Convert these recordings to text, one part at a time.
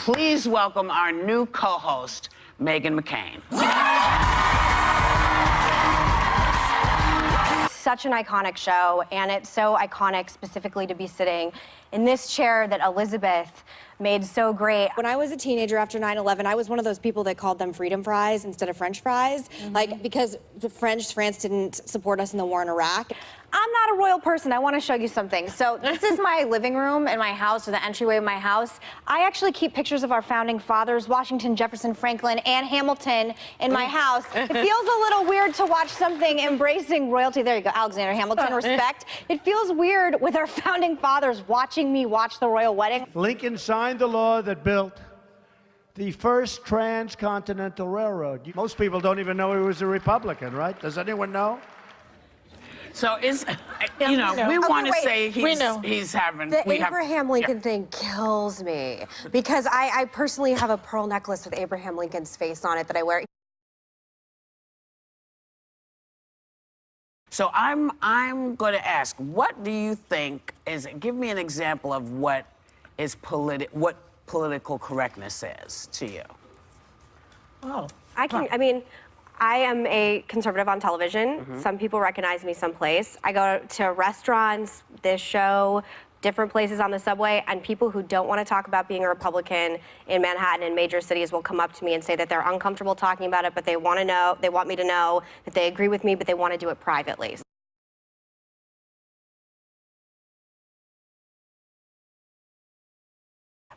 Please welcome our new co-host, Meghan McCain. Such an iconic show, and it's so iconic specifically to be sitting in this chair that Elizabeth made so great. When I was a teenager after 9/11, I was one of those people that called them freedom fries instead of French fries, like because France didn't support us in the war in Iraq. I'm not a royal person. I want to show you something. So this is my living room in my house, or the entryway of my house. I actually keep pictures of our founding fathers, Washington, Jefferson, Franklin, and Hamilton, in my house. It feels a little weird to watch something embracing royalty. There you go, Alexander Hamilton, respect. It feels weird with our founding fathers watching me watch the royal wedding. Lincoln signed the law that built the first transcontinental railroad. Most people don't even know he was a Republican, right? Does anyone know? So we want to say he's having... The Abraham Lincoln thing kills me because I personally have a pearl necklace with Abraham Lincoln's face on it that I wear. So I'm going to ask, what do you think is... Give me an example of what political correctness is to you. Oh. I mean, I am a conservative on television. Some people recognize me someplace. I go to restaurants, this show, different places on the subway, and people who don't want to talk about being a Republican in Manhattan and major cities will come up to me and say that they're uncomfortable talking about it, but they want me to know that they agree with me, but they want to do it privately.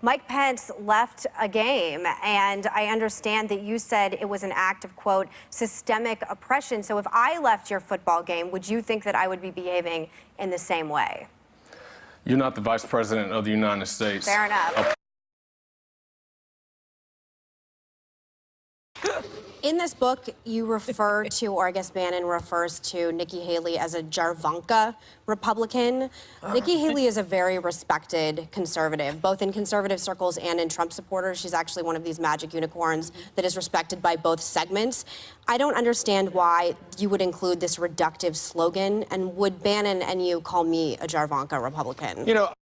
Mike Pence left a game, and I understand that you said it was an act of, quote, systemic oppression. So if I left your football game, would you think that I would be behaving in the same way? You're not the Vice President of the United States. Fair enough. In this book, you refer to, or I guess Bannon refers to, Nikki Haley as a Jarvanka Republican. Nikki Haley is a very respected conservative, both in conservative circles and in Trump supporters. She's actually one of these magic unicorns that is respected by both segments. I don't understand why you would include this reductive slogan, and would Bannon and you call me a Jarvanka Republican? You know,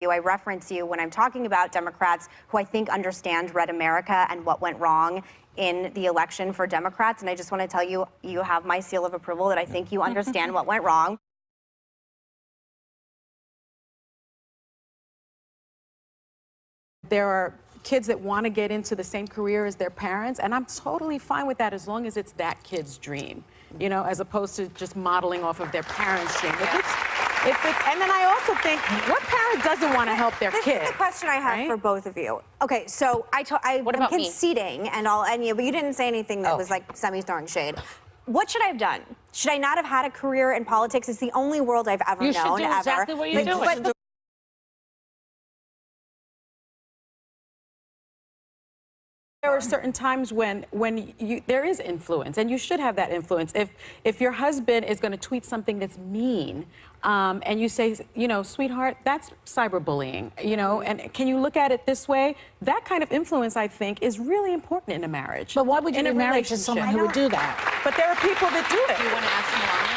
I reference you when I'm talking about Democrats who I think understand Red America and what went wrong in the election for Democrats. And I just want to tell you, you have my seal of approval that I think you understand what went wrong. There are kids that want to get into the same career as their parents, and I'm totally fine with that as long as it's that kid's dream, you know, as opposed to just modeling off of their parents' dream. And then I also think, what parent doesn't want to help their kid? This is the question I have for both of you. Okay, so I'm conceding and you, but you didn't say anything that was like semi-throwing shade. What should I have done? Should I not have had a career in politics? It's the only world I've ever known, You should do exactly what you're doing. There are certain times when there is influence, and you should have that influence. If your husband is going to tweet something that's mean, and you say, you know, sweetheart, that's cyberbullying, you know, and can you look at it this way? That kind of influence, I think, is really important in a marriage. But why would you be married to someone who would do that? But there are people that do it. You want to ask Melania?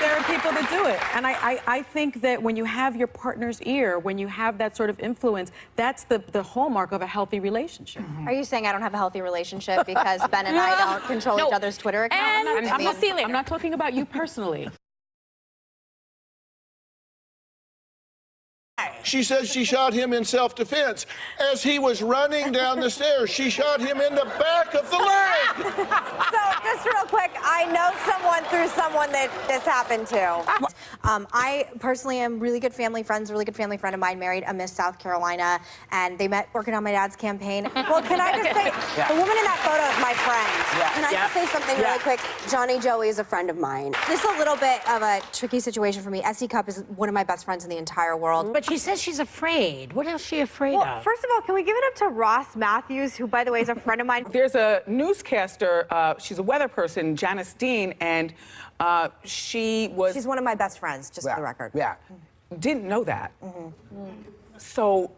There are people that do it. And I think that when you have your partner's ear, when you have that sort of influence, that's the hallmark of a healthy relationship. Are you saying I don't have a healthy relationship because Ben and I don't control each other's Twitter accounts? I'm not talking about you personally. She says she shot him in self-defense. As he was running down the stairs, she shot him in the back of the leg. So, just real quick, I know someone through someone that this happened to. I personally am really good family friends. A really good family friend of mine married a Miss South Carolina, and they met working on my dad's campaign. Well, can I just say, the woman in that photo is my friend. Can I just say something really quick? Johnny Joey is a friend of mine. This is a little bit of a tricky situation for me. S.E. Cupp is one of my best friends in the entire world. But she says she's afraid. What else is she afraid of? First of all, can we give it up to Ross Matthews, who, by the way, is a friend of mine? There's a newscaster, she's a weather person, Janice Dean, and she's one of my best friends, just for the record. Yeah. Didn't know that. So...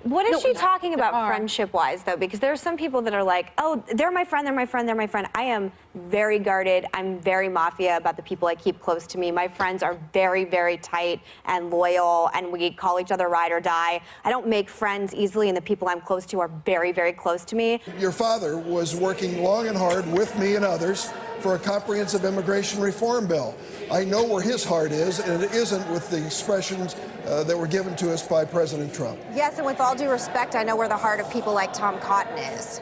What is she talking about friendship-wise, though? Because there are some people that are like, oh, they're my friend, they're my friend, they're my friend. I am very guarded. I'm very mafia about the people I keep close to me. My friends are very, very tight and loyal, and we call each other ride or die. I don't make friends easily, and the people I'm close to are very, very close to me. Your father was working long and hard with me and others for a comprehensive immigration reform bill. I know where his heart is, and it isn't with the expressions that were given to us by President Trump. Yes, and with all due respect, I know where the heart of people like Tom Cotton is.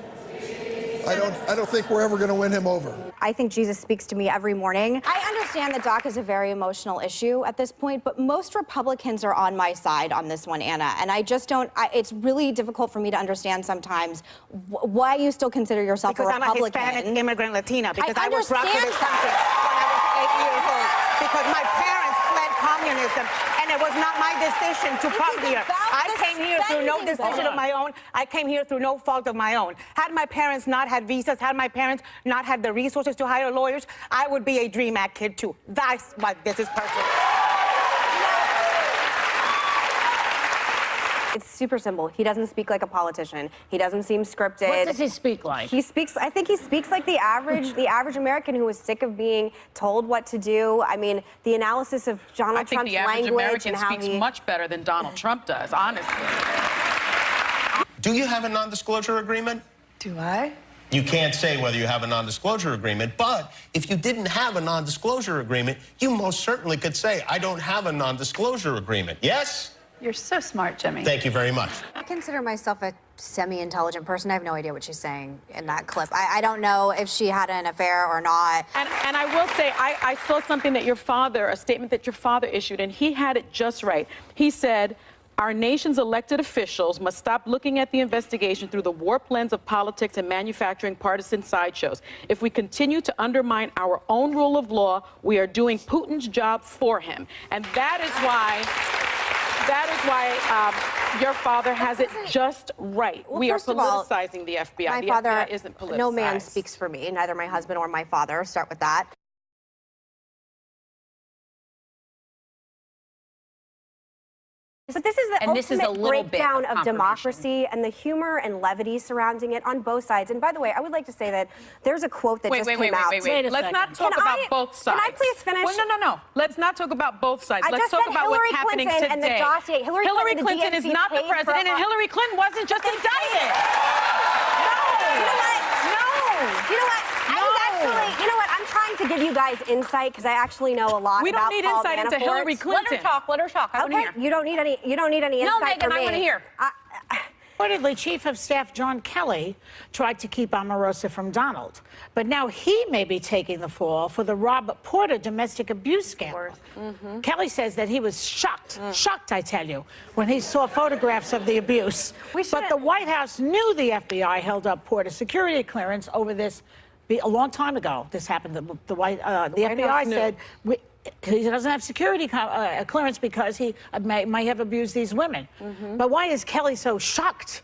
I don't think we're ever going to win him over. I think Jesus speaks to me every morning. I understand that DACA is a very emotional issue at this point, but most Republicans are on my side on this one, Anna. And I just don't, it's really difficult for me to understand sometimes why you still consider yourself a Republican. Because I'm a Hispanic immigrant Latina, because I was brought to this understand country when I was 8 years old, because my parents fled communism, and it was not my decision to come here. I came here through no decision of my own. I came here through no fault of my own. Had my parents not had visas, had my parents not had the resources to hire lawyers, I would be a DREAM Act kid too. That's why this is personal. It's super simple. He doesn't speak like a politician. He doesn't seem scripted. What does he speak like? I think he speaks like the average American who is sick of being told what to do. I mean, the analysis of Donald Trump's language and how speaks much better than Donald Trump does, honestly. Do you have a non-disclosure agreement? Do I? You can't say whether you have a non-disclosure agreement, but if you didn't have a non-disclosure agreement, you most certainly could say, I don't have a non-disclosure agreement. Yes? You're so smart, Jimmy. Thank you very much. I consider myself a semi-intelligent person. I have no idea what she's saying in that clip. I don't know if she had an affair or not. And I will say, I saw something that a statement that your father issued, and he had it just right. He said, our nation's elected officials must stop looking at the investigation through the warped lens of politics and manufacturing partisan sideshows. If we continue to undermine our own rule of law, we are doing Putin's job for him. And that is why your father has it just right. Well, we are first of all, politicizing the FBI. My The father, FBI isn't politicized. no man speaks for me, neither my husband or my father. Start with that. But this is the ultimate breakdown of democracy and the humor and levity surrounding it on both sides. And by the way, I would like to say that there's a quote that just came out. Wait. Let's not talk about both sides. Can I please finish? Well, no. Let's not talk about both sides. Let's talk about what's happening today. And the dossier. Hillary Clinton is not the president, and Hillary Clinton wasn't just indicted. I'm trying to give you guys insight because I actually know a lot. We don't need insight into Hillary Clinton. Let her talk. I want to hear. You don't need any insight from me. I want to hear. Reportedly, Chief of Staff John Kelly tried to keep Omarosa from Donald, but now he may be taking the fall for the Rob Porter domestic abuse scandal. Kelly says that he was shocked, I tell you, when he saw photographs of the abuse. But the White House knew the FBI held up Porter's security clearance over this a long time ago. This happened. The FBI said he doesn't have security clearance because he may have abused these women. But why is Kelly so shocked?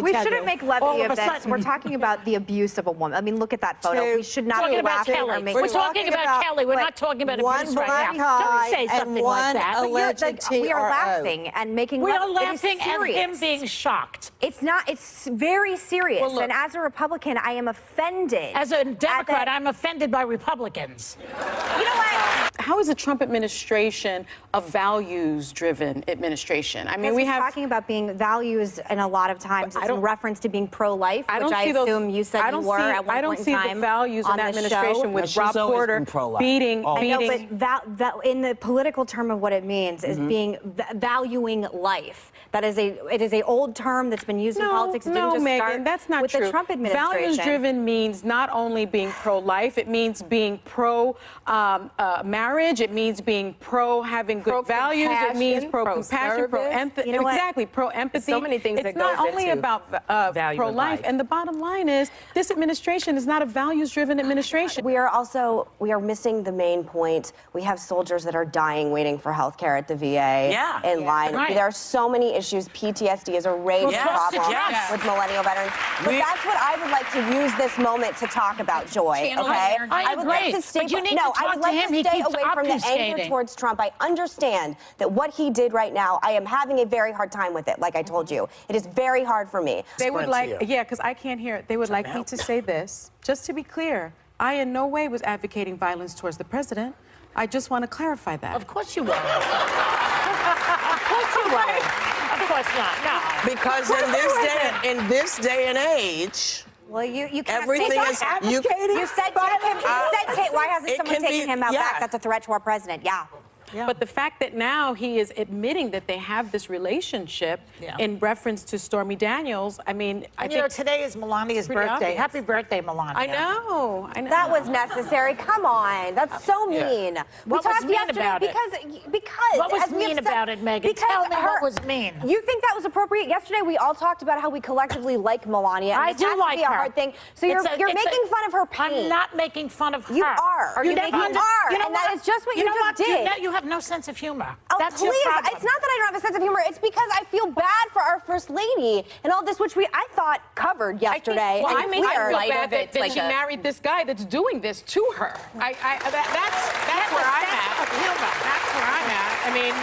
We shouldn't make levity of this. We're talking about the abuse of a woman. I mean, look at that photo. We should not be laughing or making. We're talking about Kelly. We're not talking about abuse right now. Don't say something like that. We are laughing and making. We are laughing at him being shocked. It's not. It's very serious. Well, look, and as a Republican, I am offended. As a Democrat, I'm offended by Republicans. You know what? How is the Trump administration a values-driven administration? I mean, we have talking about being values in a lot of times is in reference to being pro-life, which I assume you said you were at one point in time. I don't see the values in that administration with Rob Porter beating. I know, but in the political term of what it means is being valuing life. That is it is a old term that's been used in politics. It didn't just Meghan, start that's not with true. the Trump administration. Values-driven means not only being pro-life, it means being pro-marriage, it means being having good values, it means pro-compassion, pro-empathy. Exactly, pro-empathy. So many things it's not only about pro-life. And the bottom line is, this administration is not a values-driven administration. We are missing the main point. We have soldiers that are dying waiting for health care at the VA in line. Right. There are so many issues. PTSD is a raging problem with millennial veterans. But that's what I would like to use this moment to talk about, Joy. Okay? I would like to stay. I would like to stay away from the anger towards Trump. I understand that what he did right now, I am having a very hard time with it, like I told you. It is very hard for me. They would like, because I can't hear it. They would like me to say this, just to be clear. I in no way was advocating violence towards the president. I just want to clarify that. Of course you were. Of course you were. Of course not. No. Because in this day and age, Well, you can't everything say is that. you. You said take him. You said take. Why hasn't it someone can be- taken him out yeah. back? That's a threat to our president. Yeah. But the fact that now he is admitting that they have this relationship in reference to Stormy Daniels, I mean, I You know, think today is Melania's pretty birthday. obvious. Happy birthday, Melania. I know. That was necessary. Come on. That's so mean. What was mean about it? Because What was as we have mean said- about it, Meghan? because Tell me her- what was mean. You think that was appropriate? Yesterday we all talked about how we collectively like Melania. And I this do has like to be a her. hard thing. So you're making fun of her pain. I'm not making fun of her. You are. You You never are. You know And that what? is just what you know just what? did. You have no sense of humor. Oh, That's please. your problem. It's not that I don't have a sense of humor. It's because I feel bad for our first lady and all this, which I thought covered yesterday. Well, and I feel cleared. bad that she married this guy that's doing this to her. That's where I'm at. That's where I'm at. I mean,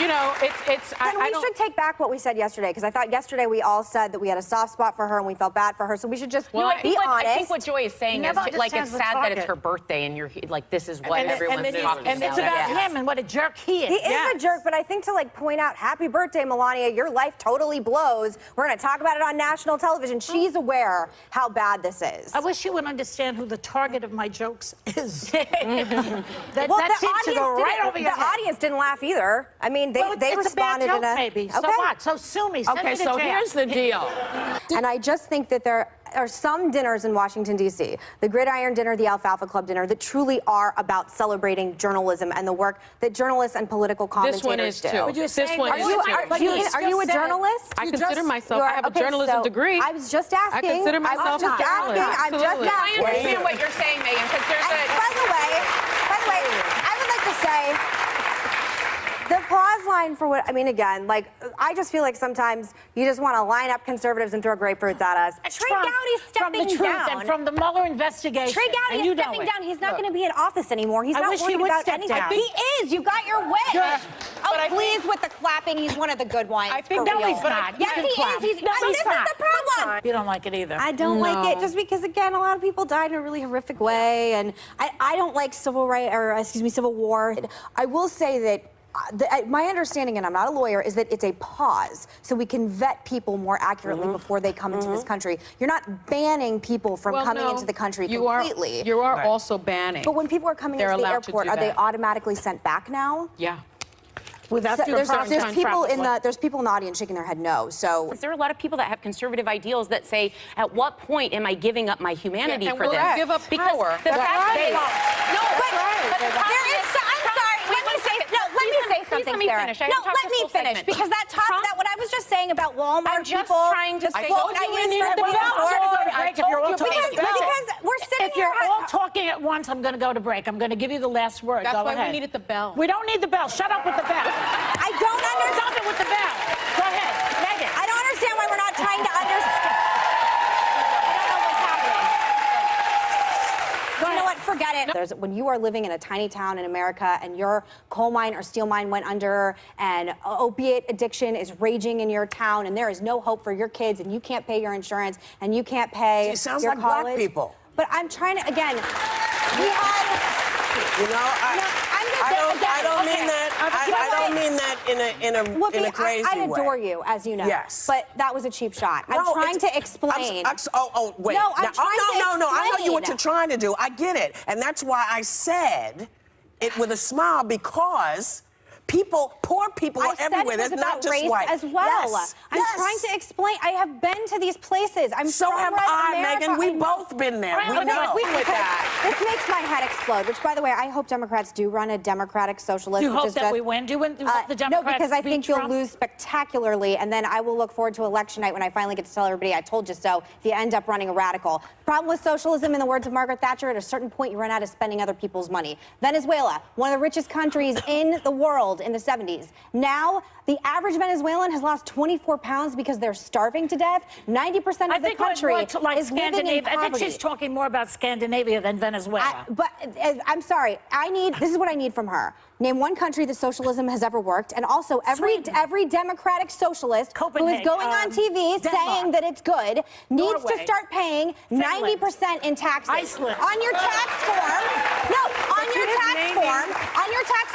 you know, Then we should take back what we said yesterday, because I thought yesterday we all said that we had a soft spot for her and we felt bad for her. So we should just be honest. I think what Joy is saying is, like, it's understands the sad that it's target. her birthday and you're like, this is what everyone's talking about. And it's about him and what a jerk he is. He is a jerk, but I think to point out, happy birthday, Melania, your life totally blows. We're going to talk about it on national television. She's aware how bad this is. I wish you would understand who the target of my jokes is. that Well, seems to go right over your the head. audience didn't laugh either. I mean, they it's a bad responded joke, in a maybe. So Okay. what? So sue me. Send me Okay, to so jail. here's the deal. And I just think that there are some dinners in Washington, D.C., the Gridiron Dinner, the Alfalfa Club Dinner, that truly are about celebrating journalism and the work that journalists and political commentators This one is do. too. This one is too. Are you a journalist? I consider myself. I have a journalism degree. I was just asking. I consider myself I was just a journalist. asking. I'm just Absolutely. asking. I understand what you're saying, Meghan, because there's And by the way, I would like to say the applause line for what, I mean, again, I just feel like sometimes you just want to line up conservatives and throw grapefruits at us. Trey Gowdy's stepping from the truth down. and from the Mueller investigation. Trey Gowdy and you is know stepping it. down. He's not going to be in office anymore. He's I not wish he worried would about step anything. down. He is. You got your wish. Good. Oh, please with the clapping. He's one of the good ones. I think for No, real. he's not. Yes, You he can clap. is. No, this he's is not. the problem. You don't like it either. I don't like it just because, again, a lot of people died in a really horrific way, and I don't like civil war. I will say that my understanding, and I'm not a lawyer, is that it's a pause so we can vet people more accurately before they come into this country. You're not banning people from coming into the country completely. You are also banning. But when people are coming into the allowed to airport, do are they that. automatically sent back now? Yeah. Without So due there's process. people in the audience shaking their head no. So there are a lot of people that have conservative ideals that say, at what point am I giving up my humanity and for we'll this? give up Because power. the fact They is, won't. no, but the problem There is. I'm sorry. Let me say something, let me Sarah. finish. I No, haven't talked let this me whole finish segment. because that what I was just saying about Walmart I'm just people. trying to say- quote I used for the because we're sitting If you're here. all talking at once, I'm going to go to break. I'm going to give you the last word. That's Go why ahead. we needed the bell. We don't need the bell. Shut up with the bell. I don't understand. Stop it with the bell. Go ahead, Meghan. I don't understand why we're not trying to understand. I don't know what's happening. You know what? Forget it. When you are living in a tiny town in America and your coal mine or steel mine went under and opiate addiction is raging in your town and there is no hope for your kids and you can't pay your insurance and you can't pay She sounds your like black college. people. But I'm trying to, again, we had... You know, I don't mean that. I don't mean that in a crazy I way. adore you, as you know. Yes. But that was a cheap shot. I'm No, trying it's- to explain. Wait. No, I'm Now, trying to no. I know explain. what you're trying to do. I get it. And that's why I said it with a smile, because poor people are everywhere. I said it was There's not about just race white. as well. Yes. I'm trying to explain. I have been to these places. So have I, Meghan. We've both been there. We know. This makes my head explode, which, by the way, I hope Democrats do run a democratic socialist. Do you which hope is that just, we win? Do you hope the Democrats No, because I beat think you'll Trump? lose spectacularly, and then I will look forward to election night when I finally get to tell everybody I told you so if you end up running a radical. The problem with socialism, in the words of Margaret Thatcher, at a certain point you run out of spending other people's money. Venezuela, one of the richest countries in the world in the 70s. Now, the average Venezuelan has lost 24 pounds because they're starving to death. 90% of the country is living in poverty. I think she's talking more about Scandinavia than Venezuela. I'm sorry. This is what I need from her. Name one country that socialism has ever worked, and also every democratic socialist who is going on TV saying that it's good needs to start paying 90% in taxes. Iceland. On your tax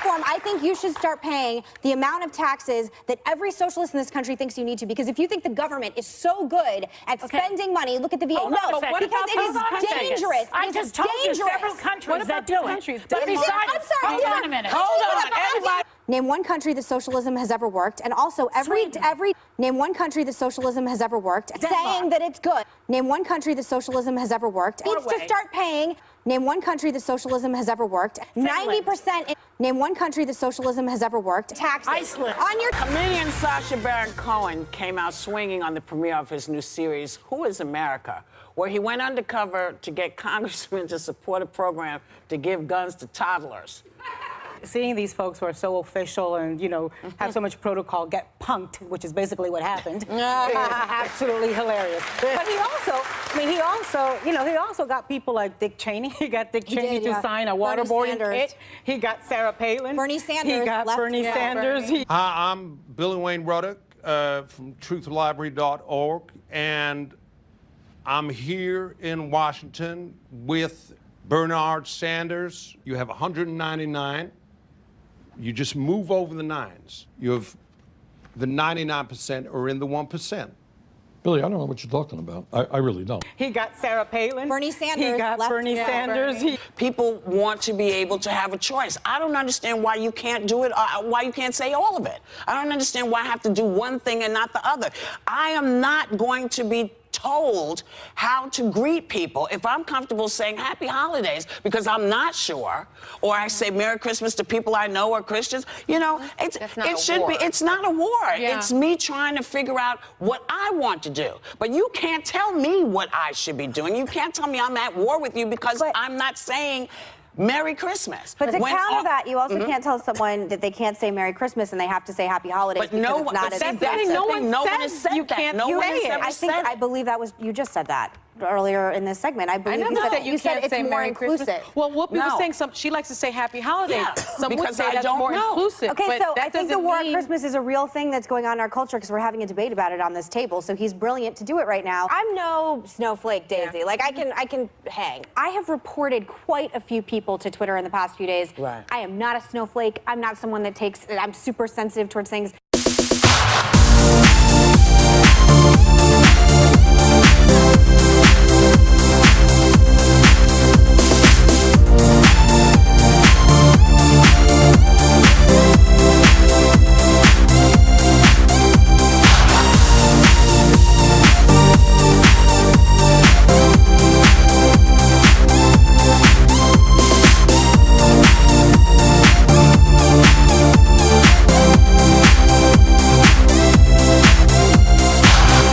form, I think you should start paying the amount of taxes that every socialist in this country thinks you need to. Because if you think the government is so good at spending money, look at the VA. Hold on a second. Because it is dangerous. I just told you several countries that do it. But I'm sorry. Hold on a minute. Hold on, everybody. Name one country that socialism has ever worked, and also name one country that socialism has ever worked, saying that it's good. Name one country that socialism has ever worked. Needs to start paying. Name one country that socialism has ever worked. 90%. Name one country that socialism has ever worked. Taxes. Iceland. On your. Comedian Sacha Baron Cohen came out swinging on the premiere of his new series, Who is America?, where he went undercover to get congressmen to support a program to give guns to toddlers. Seeing these folks who are so official and, you know, have so much protocol get punked, which is basically what happened, is absolutely hilarious. But he also got people like Dick Cheney. He got Dick Cheney to sign a waterboarding kit. He got Sarah Palin. Bernie Sanders. He got Bernie Sanders. Hi, I'm Billy Wayne Ruddock from truthlibrary.org, and I'm here in Washington with Bernard Sanders. You have 199. You just move over the nines. You have the 99% are in the 1%. Billy, I don't know what you're talking about. I really don't. He got Sarah Palin. Bernie Sanders. He got Bernie Sanders. People want to be able to have a choice. I don't understand why you can't do it, why you can't say all of it. I don't understand why I have to do one thing and not the other. I am not going to be told how to greet people. If I'm comfortable saying happy holidays because I'm not sure, or I say Merry Christmas to people I know are Christians, you know, it's not a war. Yeah. It's me trying to figure out what I want to do. But you can't tell me what I should be doing. You can't tell me I'm at war with you because I'm not saying Merry Christmas. But to counter that, you also can't tell someone that they can't say Merry Christmas and they have to say Happy Holidays. But no one has said that. No one has said you that. can't No one has ever said it. I believe that was you just said that earlier in this segment. I believe never said you said can't it's say more Merry inclusive. Christmas. Well, Whoopi was saying she likes to say Happy Holidays. Yeah, Some would because say I that's don't more know. inclusive. Okay, but so that I think the doesn't war on mean- Christmas is a real thing that's going on in our culture because we're having a debate about it on this table. So he's brilliant to do it right now. I'm no snowflake, Daisy. Like I can hang. I have reported quite a few people to Twitter in the past few days. Right. I am not a snowflake. I'm not someone that I'm super sensitive towards things.